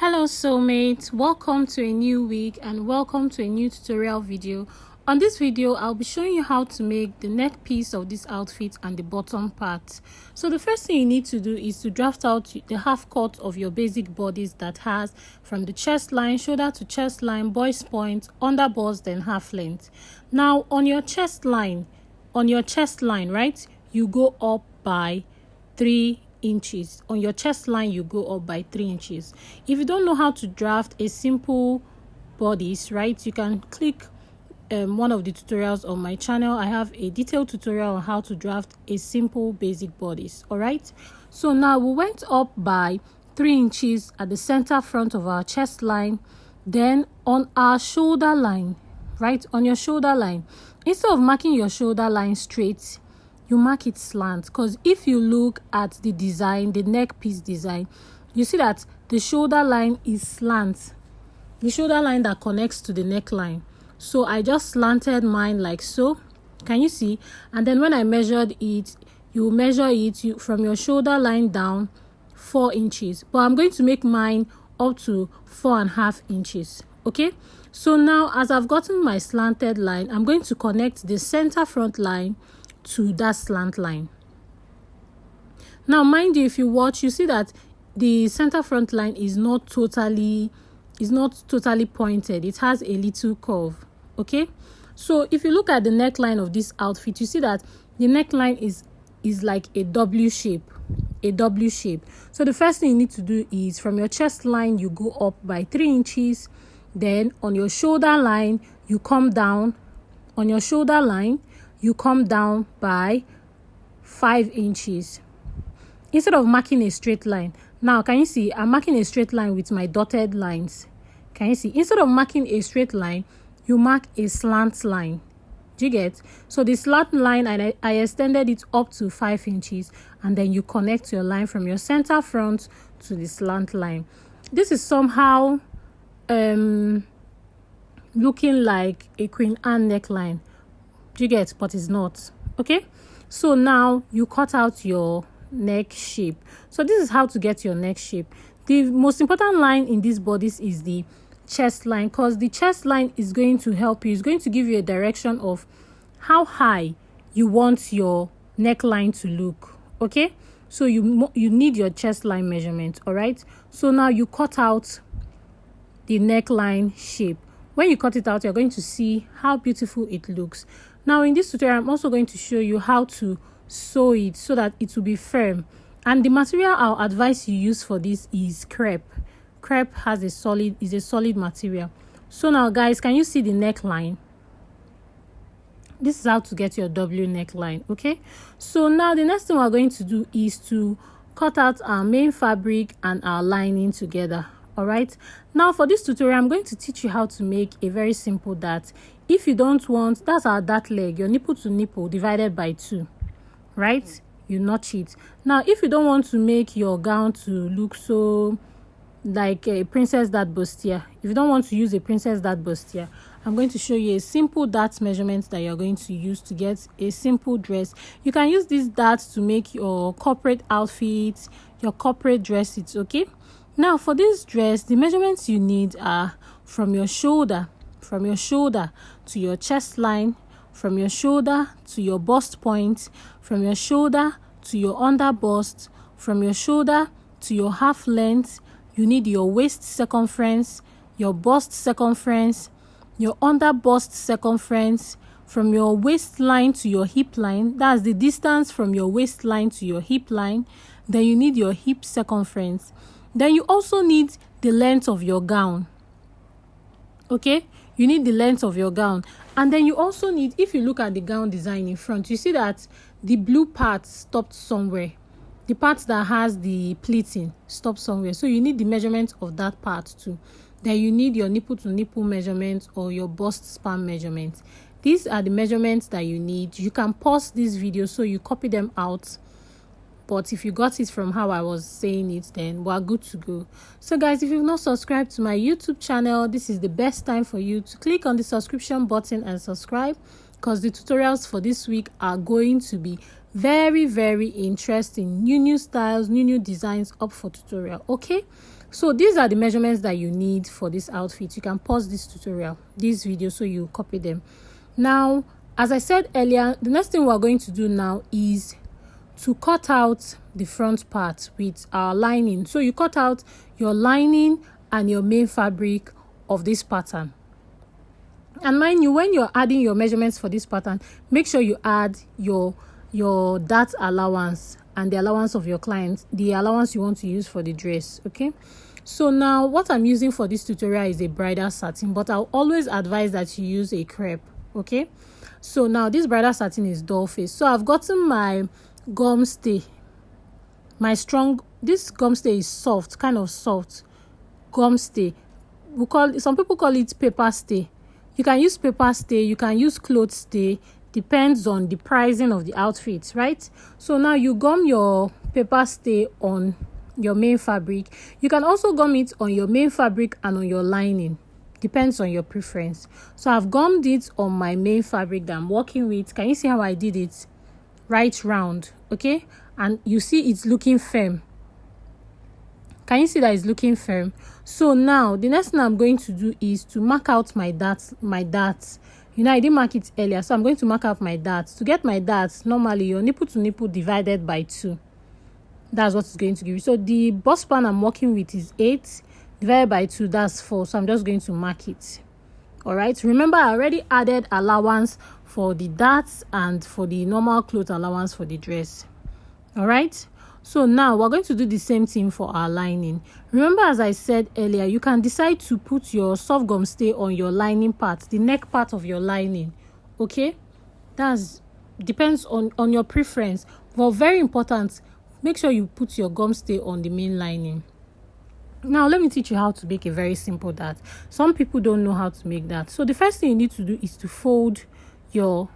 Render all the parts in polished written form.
Hello soulmates, welcome to a new week and welcome to a new tutorial video. On this video I'll be showing you how to make the neck piece of this outfit and the bottom part. So the first thing you need to do is to draft out the half cut of your basic bodice that has from the chest line, shoulder to chest line, boy's point, under bust, then half length. Now on your chest line, right, you go up by 3 inches. On your chest line you go up by 3 inches. If you don't know how to draft a simple bodice, right, you can click one of the tutorials on my channel. I have a detailed tutorial on how to draft a simple basic bodice. All right, so now we went up by 3 inches at the center front of our chest line. Then on our shoulder line, right, on your shoulder line, instead of marking your shoulder line straight, you mark it slant, because if you look at the design, the neck piece design, you see that the shoulder line is slant, the shoulder line that connects to the neckline. So I just slanted mine like so. Can you see? And then when I measured it, you measure it from your shoulder line down 4 inches, but I'm going to make mine up to 4.5 inches. Okay, so now as I've gotten my slanted line, I'm going to connect the center front line to that slant line. Now mind you, if you watch, you see that the center front line is not totally pointed. It has a little curve. Okay, so if you look at the neckline of this outfit, you see that the neckline is like a W shape. So the first thing you need to do is from your chest line you go up by 3 inches. Then on your shoulder line you come down. On your shoulder line you come down by 5 inches instead of marking a straight line. Now can you see I'm marking a straight line with my dotted lines? Can you see? Instead of marking a straight line, you mark a slant line. Do you get? So the slant line, I extended it up to 5 inches, and then you connect your line from your center front to the slant line. This is somehow looking like a Queen Anne neckline. Do you get? But it's not. Okay, so now you cut out your neck shape. So this is how to get your neck shape. The most important line in this bodice is the chest line, because the chest line is going to help you. It's going to give you a direction of how high you want your neckline to look. Okay, so you need your chest line measurement. All right, so now you cut out the neckline shape. When you cut it out, you're going to see how beautiful it looks. Now in this tutorial I'm also going to show you how to sew it so that it will be firm, and the material I'll advise you use for this is crepe. Crepe is a solid material. So now guys, can you see the neckline? This is how to get your W neckline. Okay, so now the next thing we're going to do is to cut out our main fabric and our lining together. All right, now for this tutorial I'm going to teach you how to make a very simple dart. If you don't want, that's our dart leg, your nipple to nipple divided by 2, right? You notch it. Now if you don't want to make your gown to look so like a princess dart bustier, if you don't want to use a princess dart bustier, I'm going to show you a simple dart measurement that you're going to use to get a simple dress. You can use these darts to make your corporate outfits, your corporate dresses. Okay, now for this dress, the measurements you need are from your shoulder to your chest line, from your shoulder to your bust point, from your shoulder to your under bust, from your shoulder to your half length. You need your waist circumference, your bust circumference, your under bust circumference, from your waistline to your hip line. That's the distance from your waistline to your hip line. Then you need your hip circumference. Then you also need the length of your gown. Okay, you need the length of your gown. And then you also need, if you look at the gown design in front, you see that the blue part stopped somewhere. The part that has the pleating stopped somewhere. So you need the measurement of that part too. Then you need your nipple to nipple measurement or your bust span measurement. These are the measurements that you need. You can pause this video so you copy them out. But if you got it from how I was saying it, then we're good to go. So guys, if you've not subscribed to my YouTube channel, this is the best time for you to click on the subscription button and subscribe, because the tutorials for this week are going to be very, very interesting. New styles, new designs up for tutorial. Okay, So these are the measurements that you need for this outfit. You can pause this tutorial, this video, so you copy them. Now, as I said earlier, the next thing we're going to do now is to cut out the front part with our lining. So you cut out your lining and your main fabric of this pattern. And mind you, when you're adding your measurements for this pattern, make sure you add your dart allowance and the allowance of your client, the allowance you want to use for the dress. Okay, so now what I'm using for this tutorial is a bridal satin, but I'll always advise that you use a crepe. Okay, so now this bridal satin is doll face. So I've gotten my gum stay, this gum stay is soft, kind of soft gum stay. Some people call it paper stay. You can use paper stay, you can use cloth stay, depends on the pricing of the outfit, right? So now you gum your paper stay on your main fabric. You can also gum it on your main fabric and on your lining, depends on your preference. So I've gummed it on my main fabric that I'm working with. Can you see how I did it? Right round, okay? And you see it's looking firm. Can you see that it's looking firm? So now the next thing I'm going to do is to mark out my darts. You know, I didn't mark it earlier, so I'm going to mark out my darts. To get my darts, normally your nipple to nipple divided by 2. That's what it's going to give you. So the bust span I'm working with is 8 divided by 2, that's 4. So I'm just going to mark it. All right, remember I already added allowance for the darts and for the normal cloth allowance for the dress. All right, so now we're going to do the same thing for our lining. Remember, as I said earlier, you can decide to put your soft gum stay on your lining part, the neck part of your lining. Okay, that's depends on your preference, but very important, make sure you put your gum stay on the main lining. Now let me teach you how to make a very simple dart. Some people don't know how to make that. So the first thing you need to do is to fold your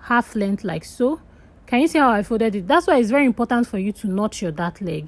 half length like so. Can you see how I folded it? That's why it's very important for you to notch your dart leg.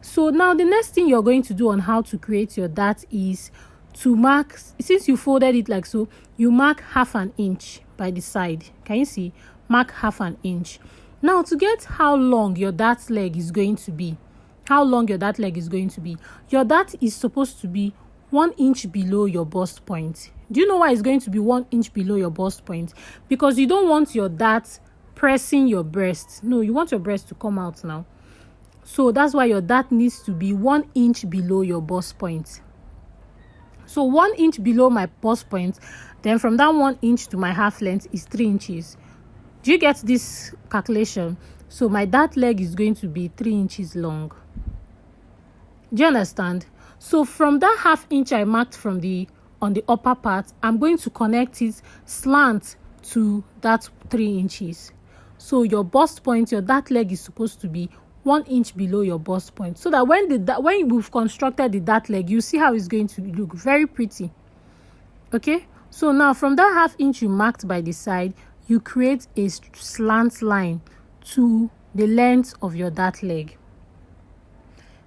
So now the next thing you're going to do on how to create your dart is to mark, since you folded it like so, you mark 1/2 inch by the side. Can you see? Mark 1/2 inch. Now to get how long your dart leg is going to be, your dart is supposed to be 1 inch below your bust point. Do you know why it's going to be 1 inch below your bust point? Because you don't want your dart pressing your breast. No, you want your breast to come out now. So that's why your dart needs to be 1 inch below your bust point. So 1 inch below my bust point, then from that 1 inch to my half length is 3 inches. Do you get this calculation? So my dart leg is going to be 3 inches long. Do you understand? So from that 1/2 inch I marked on the upper part, I'm going to connect it slant to that 3 inches. So your bust point, your dart leg is supposed to be 1 inch below your bust point, so that when we've constructed the dart leg, you see how it's going to look very pretty. Okay, so now from that 1/2 inch you marked by the side, you create a slant line to the length of your dart leg.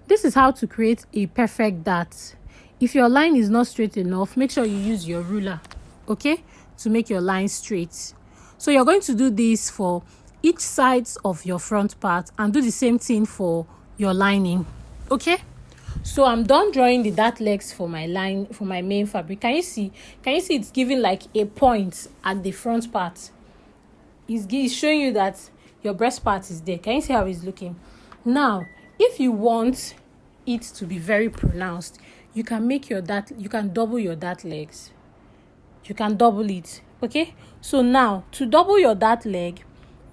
This is how to create a perfect dart. If your line is not straight enough, make sure you use your ruler, okay, to make your line straight. So you're going to do this for each side of your front part and do the same thing for your lining. Okay, so I'm done drawing the dart legs for my main fabric. Can you see it's giving like a point at the front part? It's showing you that your breast part is there. Can you see how it's looking? Now if you want it to be very pronounced, you can double your dart legs. You can double it. Okay, so now to double your dart leg,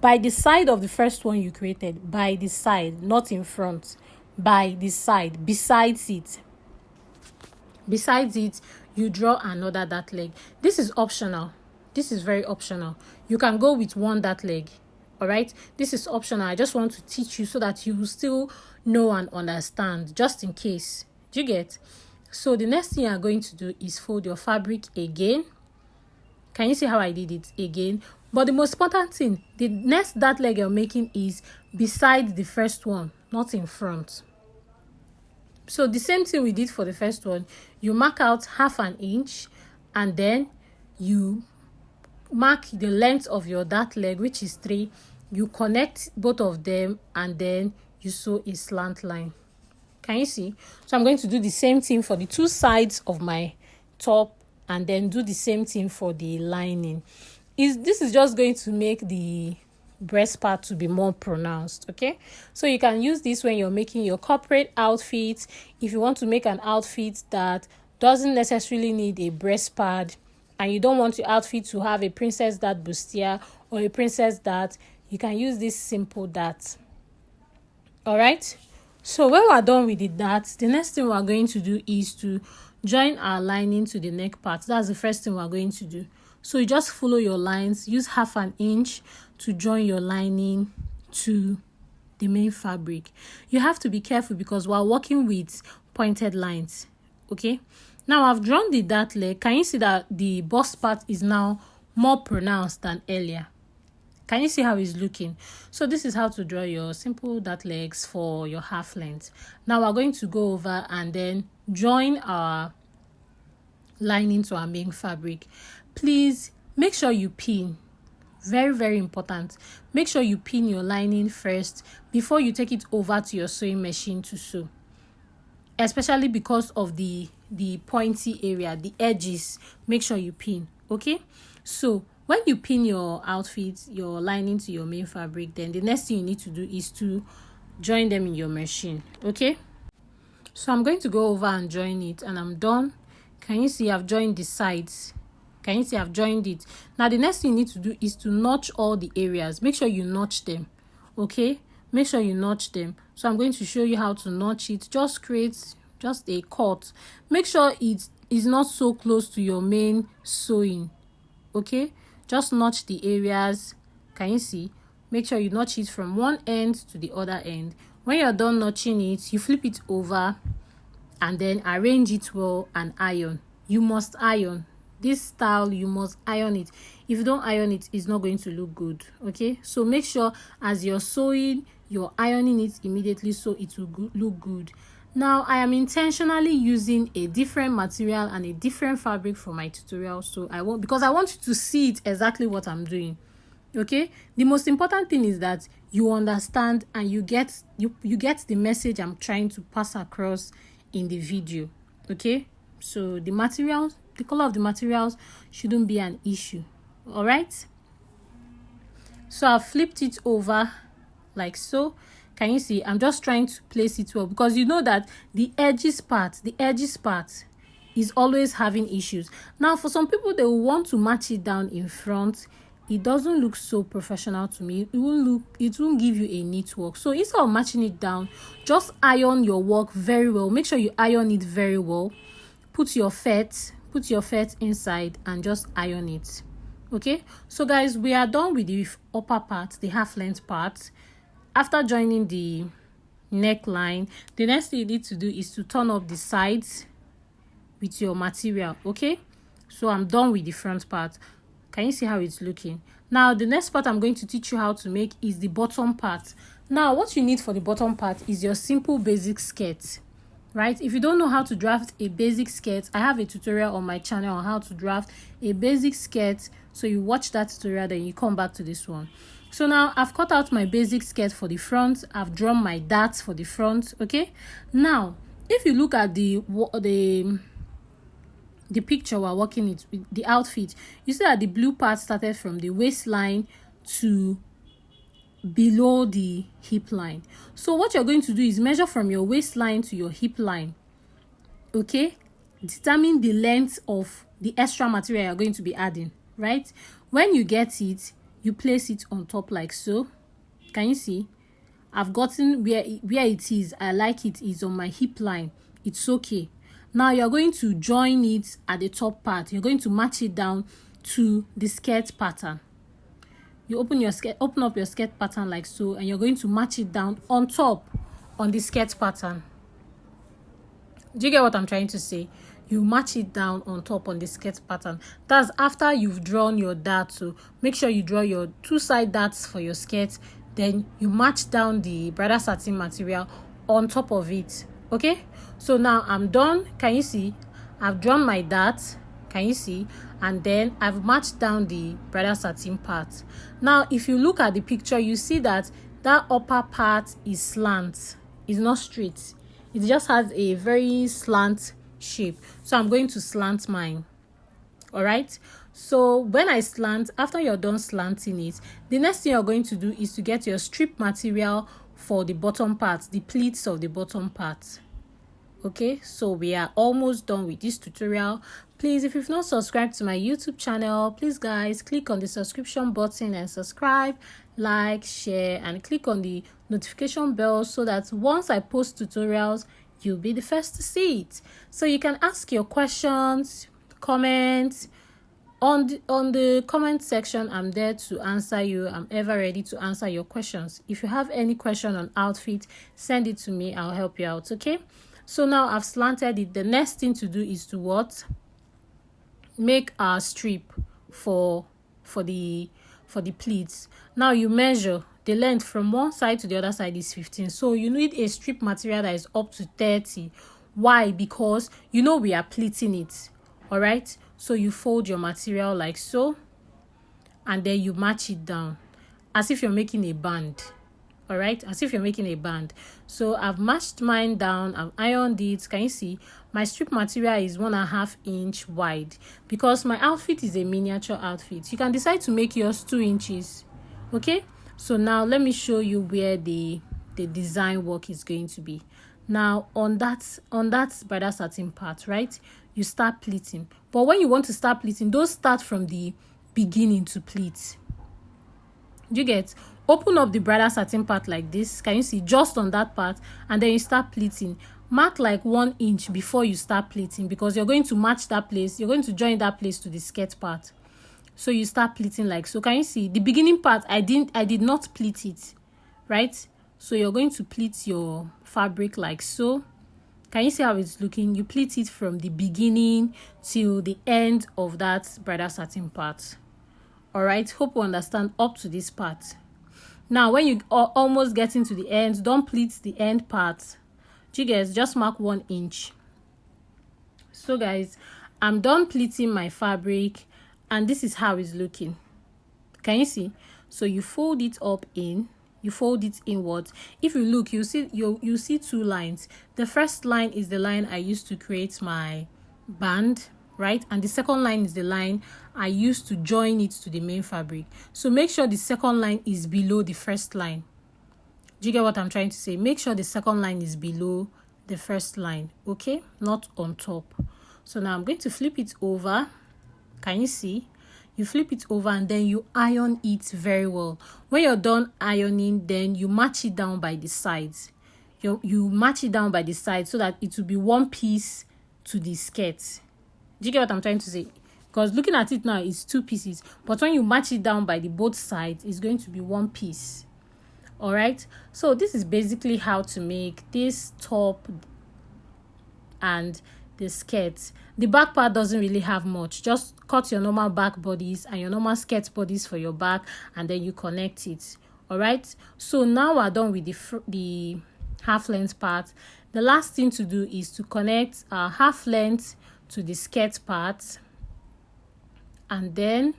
by the side of the first one you created, by the side, not in front, by the side, besides it, you draw another dart leg. This is optional. This is very optional. You can go with one dart leg. All right, this is optional. I just want to teach you so that you will still know and understand, just in case. Do you get? So the next thing you are going to do is fold your fabric again. Can you see how I did it again? But the most important thing, the next dart leg you're making is beside the first one, not in front. So the same thing we did for the first one, you mark out 1/2 inch and then you mark the length of your dart leg, which is 3. You connect both of them and then you sew a slant line. Can you see? So I'm going to do the same thing for the two sides of my top, and then do the same thing for the lining. This is just going to make the breast part to be more pronounced. Okay, so you can use this when you're making your corporate outfit. If you want to make an outfit that doesn't necessarily need a breast pad, and you don't want your outfit to have a princess dart bustier or a princess dart, you can use this simple dart. All right, so when we're done with the dart, the next thing we're going to do is to join our lining to the neck part. That's the first thing we're going to do. So you just follow your lines, use 1/2 inch to join your lining to the main fabric. You have to be careful because we're working with pointed lines. Okay, now I've drawn the dart leg. Can you see that the bust part is now more pronounced than earlier? Can you see how it's looking? So this is how to draw your simple dart legs for your half length. Now we're going to go over and then join our lining to our main fabric. Please make sure you pin. Very, very important. Make sure you pin your lining first before you take it over to your sewing machine to sew. Especially because of the pointy area, the edges. Make sure you pin. Okay? So when you pin your outfit, your lining to your main fabric, then the next thing you need to do is to join them in your machine. Okay? So I'm going to go over and join it, and I'm done. Can you see I've joined the sides? Can you see I've joined it? Now the next thing you need to do is to notch all the areas. Make sure you notch them. Okay? Make sure you notch them. So I'm going to show you how to notch it. Just create just a cut. Make sure it is not so close to your main sewing. Okay? Just notch the areas. Can you see? Make sure you notch it from one end to the other end. When you're done notching it, you flip it over and then arrange it well and iron. You must iron. This style, you must iron it. If you don't iron it, it's not going to look good. Okay? So make sure as you're sewing, you're ironing it immediately so it will look good. Now, I am intentionally using a different material and a different fabric for my tutorial. So because I want you to see it exactly what I'm doing. Okay? The most important thing is that you understand and you get the message I'm trying to pass across in the video. Okay? So the materials, the color of the materials shouldn't be an issue. All right? So I've flipped it over like so. Can you see? I'm just trying to place it well because you know that the edges part is always having issues. Now, for some people, they will want to match it down in front. It doesn't look so professional to me. It won't give you a neat work. So instead of matching it down, just iron your work very well. Make sure you iron it very well. Put your felt inside and just iron it. Okay? So guys, we are done with the upper part, the half length part. After joining the neckline, the next thing you need to do is to turn up the sides with your material. Okay? So I'm done with the front part. Can you see how it's looking? Now, the next part I'm going to teach you how to make is the bottom part. Now, what you need for the bottom part is your simple basic skirt. Right? If you don't know how to draft a basic skirt, I have a tutorial on my channel on how to draft a basic skirt. So you watch that tutorial, then you come back to this one. So now I've cut out my basic skirt for the front. I've drawn my darts for the front. Okay. Now, if you look at the picture we're working it with, the outfit, you see that the blue part started from the waistline to below the hip line. So what you're going to do is measure from your waistline to your hip line. Okay. Determine the length of the extra material you're going to be adding. Right? When you get it, you place it on top like so. Can you see? I've gotten where it is. I like it is on my hip line. It's okay. Now you're going to join it at the top part. You're going to match it down to the skirt pattern. You open up your skirt pattern like so, and you're going to match it down on top on the skirt pattern. Do you get what I'm trying to say? You match it down on top on the skirt pattern. That's after you've drawn your dart. So make sure you draw your two side darts for your skirt. Then you match down the bridal satin material on top of it. Okay? So now I'm done. Can you see? I've drawn my dart. Can you see? And then I've matched down the bridal satin part. Now, if you look at the picture, you see that that upper part is slant. It's not straight. it just has a very slant shape, so I'm going to slant mine. All right, so when I slant, after you're done slanting it, the next thing you're going to do is to get your strip material for the bottom part, the pleats of the bottom part. Okay, so we are almost done with this tutorial. Please, if you've not subscribed to my YouTube channel, please guys, click on the subscription button and subscribe, like, share, and click on the notification bell so that once I post tutorials, you'll be the first to see it. So you can ask your questions, comments on the comment section. I'm there to answer you. I'm ever ready to answer your questions. If you have any question on outfit, send it to me. I'll help you out. Okay, so now I've slanted it. The next thing to do is to what? Make our strip for the pleats. Now you measure the length from one side to the other side is 15, so you need a strip material that is up to 30. Why? Because you know we are pleating it. All right, so you fold your material like so, and then you match it down as if you're making a band. All right, as if you're making a band. So I've matched mine down, I've ironed it. Can you see my strip material is 1.5 inch wide because my outfit is a miniature outfit. You can decide to make yours 2 inches. Okay, so now let me show you where the design work is going to be. Now on that bridal satin part, right, you start pleating. But when you want to start pleating, don't start from the beginning to pleat. You get? Open up the bridal satin part like this. Can you see? Just on that part, and then you start pleating. Mark like 1 inch before you start pleating, because you're going to match that place. You're going to join that place to the skirt part. So you start pleating like so. Can you see the beginning part? I did not pleat it, right? So you're going to pleat your fabric like so. Can you see how it's looking? You pleat it from the beginning till the end of that bridal satin part. All right, hope you understand up to this part. Now when you are almost getting to the end, don't pleat the end part. You guys just mark 1 inch. So guys, I'm done pleating my fabric, and this is how it's looking. Can you see? So you fold it up in, you fold it inwards. If you look, you see 2 lines. The first line is the line I used to create my band, right? And the second line is the line I used to join it to the main fabric. So make sure the second line is below the first line. Do you get what I'm trying to say? Make sure the second line is below the first line, okay? Not on top. So now I'm going to flip it over. Can you see? You flip it over and then you iron it very well. When you're done ironing, then you match it down by the sides. You match it down by the sides so that it will be one piece to the skirt. Do you get what I'm trying to say? Because looking at it now, it's 2 pieces. But when you match it down by the both sides, it's going to be 1 piece. All right. So this is basically how to make this top and the skirt. The back part doesn't really have much. Just cut your normal back bodies and your normal skirt bodies for your back, and then you connect it. All right. So now we're done with the half length part. The last thing to do is to connect our half length to the skirt part, and then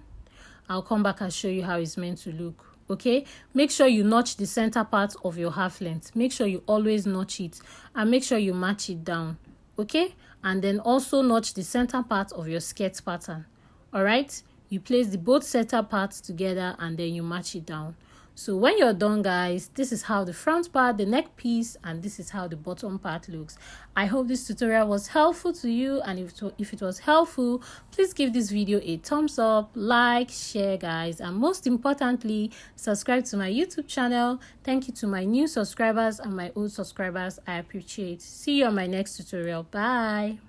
I'll come back and show you how it's meant to look. Okay, make sure you notch the center part of your half length. Make sure you always notch it, and make sure you match it down. Okay, and then also notch the center part of your skirt pattern. All right, you place the both center parts together and then you match it down. So when you're done, guys, this is how the front part, the neck piece, and this is how the bottom part looks. I hope this tutorial was helpful to you, and if it was helpful, please give this video a thumbs up, like, share, guys, and most importantly, subscribe to my YouTube channel. Thank you to my new subscribers and my old subscribers. I appreciate. See you on my next tutorial. Bye.